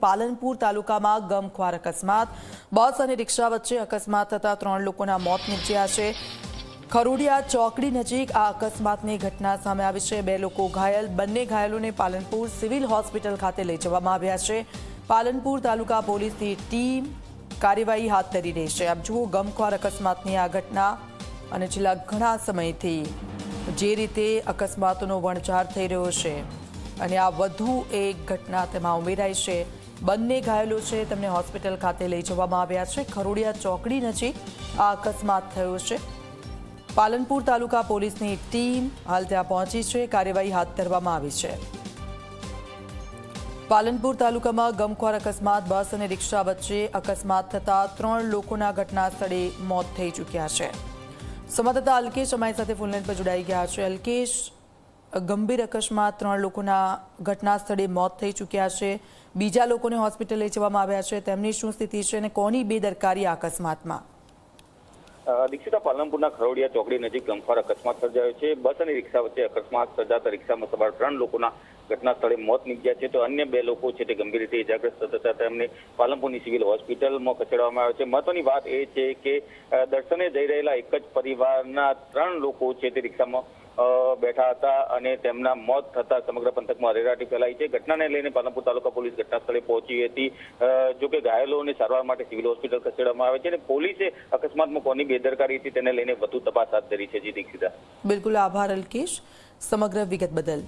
પાલનપુર તાલુકામાં ગમખ્વાર અકસ્માત. બસ અને રિક્ષા વચ્ચે અકસ્માત થતા 3 લોકોના મોત નીપજ્યા છે. ખરોડિયા ચોકડી નજીક આ અકસ્માતની ઘટના સામે આવી છે. 2 લોકો ઘાયલ. બંને ઘાયલોને પાલનપુર સિવિલ હોસ્પિટલ ખાતે લઈ જવામાં આવ્યા છે. પાલનપુર તાલુકા પોલીસની ટીમ કાર્યવાહી હાથ ધરી રહી છે. આપ જુઓ, ગમખ્વાર અકસ્માતની આ ઘટના અને છેલ્લા ઘણા સમયથી જે રીતે અકસ્માતોનો વણઝાર થઈ રહ્યો છે અને આ વધુ એક ઘટના તેમાં ઉમેરાઈ છે. બંને ઘાયલો છે, તેમને હોસ્પિટલ ખાતે લઈ જવામાં આવ્યા છે. ખરોડિયા ચોકડી નજીક આ અકસ્માત થયો છે. પાલનપુર તાલુકા પોલીસની ટીમ હાલ ત્યાં પહોંચી છે. કાર્યવાહી હાથ ધરવામાં આવી છે. પાલનપુર તાલુકામાં ગમખ્વાર અકસ્માત. બસ અને રિક્ષા વચ્ચે અકસ્માત થતા 3 લોકોના ઘટના સ્થળે મોત થઈ ચૂક્યા છે. સંવાદદાતા અલ્કેશ અમારી સાથે ફોનલાઈન પર જોડાઈ ગયા છે. અલ્કેશ, ગંભીર અકસ્માત, 3 લોકોના ઘટના સ્થળે મોત થઈ ચૂક્યા છે. બીજા લોકોને હોસ્પિટલ લઈ જવામાં આવ્યા છે. તેમની શું સ્થિતિ છે અને કોની બેદરકારી આ અકસ્માતમાં? દીક્ષિતા, પાલનપુરના ખરોડિયા ચોકડી નજીક ગમખ્વાર અકસ્માત સર્જાયો છે. બસ અને રિક્ષા વચ્ચે અકસ્માત સર્જાતા રિક્ષામાં સવાર 3 લોકોના ઘટના સ્થળે મોત નીપજ્યા છે, તો અન્ય 2 લોકો છે તે ગંભીર રીતે ઇજાગ્રસ્ત થતા તેમને પાલનપુરની સિવિલ હોસ્પિટલમાં ખસેડવામાં આવ્યા છે. મહત્વની વાત એ છે કે દર્શને જઈ રહેલા એક જ પરિવારના 3 લોકો છે તે રિક્ષામાં બેઠા હતા અને તેમના મોત થતા સમગ્ર પંથકમાં અરેરાટી ફેલાઈ છે. ઘટનાને લઈને પાલનપુર તાલુકા પોલીસ ઘટના સ્થળે પહોંચી હતી. જોકે ઘાયલોને સારવાર માટે સિવિલ હોસ્પિટલ ખસેડવામાં આવે છે અને પોલીસે અકસ્માતમાં કોની બેદરકારી હતી તેને લઈને વધુ તપાસ હાથ ધરી છે. જી દીક્ષિતા. બિલકુલ, આભાર અલ્કેશ સમગ્ર વિગત બદલ.